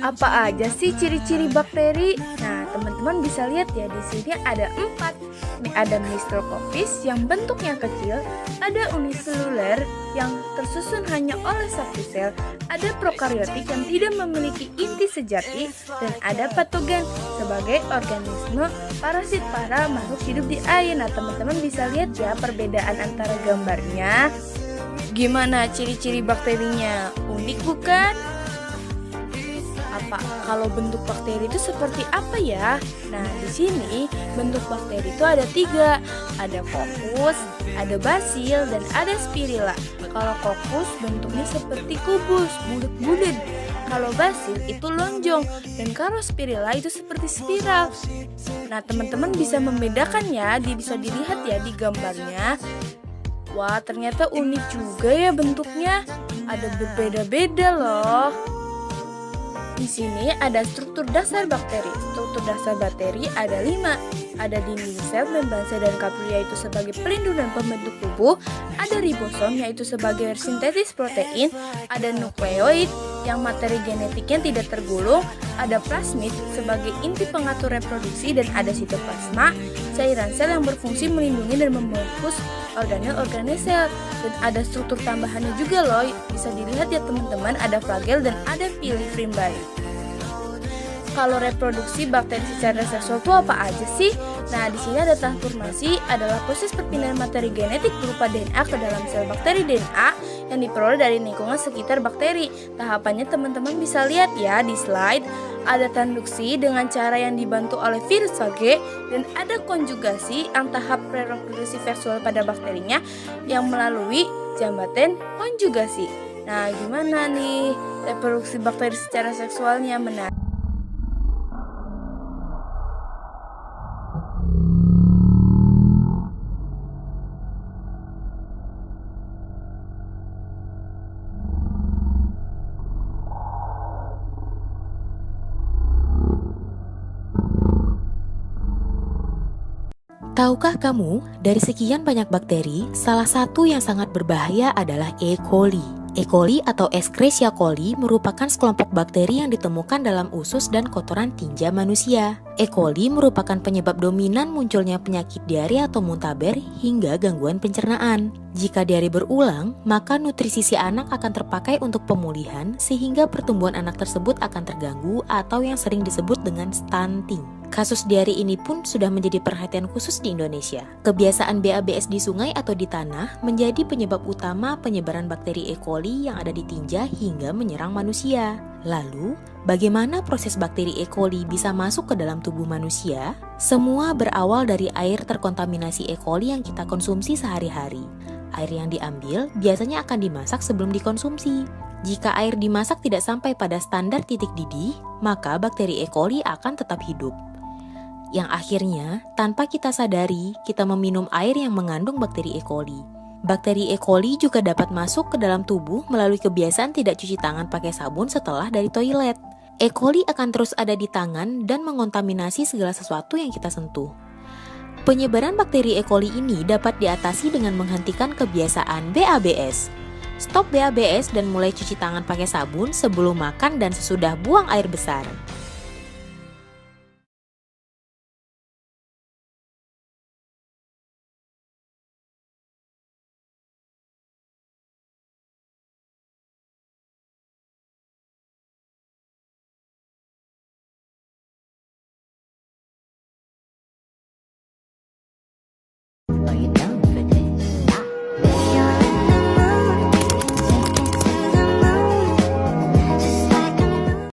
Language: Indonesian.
Apa aja sih ciri-ciri bakteri? Nah, teman-teman bisa lihat ya, di sini ada 4. Ada Microscopic yang bentuknya kecil, ada uniseluler yang tersusun hanya oleh satu sel, ada prokariotik yang tidak memiliki inti sejati, dan ada patogen sebagai organisme parasit para makhluk hidup di air. Nah, teman-teman bisa lihat ya perbedaan antara gambarnya. Gimana ciri-ciri bakterinya? Unik bukan? Kalau bentuk bakteri itu seperti apa ya? Nah, di sini bentuk bakteri itu ada 3. Ada Coccus, ada Bacillus, dan ada Spirilla. Kalau Coccus bentuknya seperti kubus, bulat-bulat. Kalau Bacillus itu lonjong, dan kalau Spirilla itu seperti spiral. Nah, teman-teman bisa membedakan ya, bisa dilihat ya di gambarnya. Wah, ternyata unik juga ya bentuknya. Ada berbeda-beda loh. Di sini ada struktur dasar bakteri. Struktur dasar bakteri ada 5. Ada dinding sel, membran sel, dan kapsula yaitu sebagai pelindung dan pembentuk tubuh. Ada ribosom yaitu sebagai sintetis protein. Ada nukleoid yang materi genetiknya tidak tergulung. Ada plasmid sebagai inti pengatur reproduksi, dan ada sitoplasma, cairan sel yang berfungsi melindungi dan membungkus organel-organel sel. Dan ada struktur tambahannya juga loh, bisa dilihat ya teman-teman, ada flagel dan ada filifrimbari. Kalau reproduksi bakteri secara seksual itu apa aja sih? Nah, di sini ada transformasi, adalah proses perpindahan materi genetik berupa DNA ke dalam sel bakteri. DNA yang diperoleh dari lingkungan sekitar bakteri. Tahapannya teman-teman bisa lihat ya di slide. Ada transduksi dengan cara yang dibantu oleh virus phage, dan ada konjugasi yang tahap reproduksi seksual pada bakterinya yang melalui jambatan konjugasi. Nah, gimana nih reproduksi bakteri secara seksualnya? Menarik. Tahukah kamu, dari sekian banyak bakteri, salah satu yang sangat berbahaya adalah E. coli. E. coli atau Escherichia coli merupakan sekelompok bakteri yang ditemukan dalam usus dan kotoran tinja manusia. E. coli merupakan penyebab dominan munculnya penyakit diare atau muntaber hingga gangguan pencernaan. Jika diare berulang, maka nutrisi si anak akan terpakai untuk pemulihan sehingga pertumbuhan anak tersebut akan terganggu atau yang sering disebut dengan stunting. Kasus diare ini pun sudah menjadi perhatian khusus di Indonesia. Kebiasaan BABS di sungai atau di tanah menjadi penyebab utama penyebaran bakteri E. coli yang ada di tinja hingga menyerang manusia. Lalu, bagaimana proses bakteri E. coli bisa masuk ke dalam tubuh manusia? Semua berawal dari air terkontaminasi E. coli yang kita konsumsi sehari-hari. Air yang diambil biasanya akan dimasak sebelum dikonsumsi. Jika air dimasak tidak sampai pada standar titik didih, maka bakteri E. coli akan tetap hidup. Yang akhirnya, tanpa kita sadari, kita meminum air yang mengandung bakteri E. coli. Bakteri E. coli juga dapat masuk ke dalam tubuh melalui kebiasaan tidak cuci tangan pakai sabun setelah dari toilet. E. coli akan terus ada di tangan dan mengontaminasi segala sesuatu yang kita sentuh. Penyebaran bakteri E. coli ini dapat diatasi dengan menghentikan kebiasaan BABS. Stop BABS dan mulai cuci tangan pakai sabun sebelum makan dan sesudah buang air besar.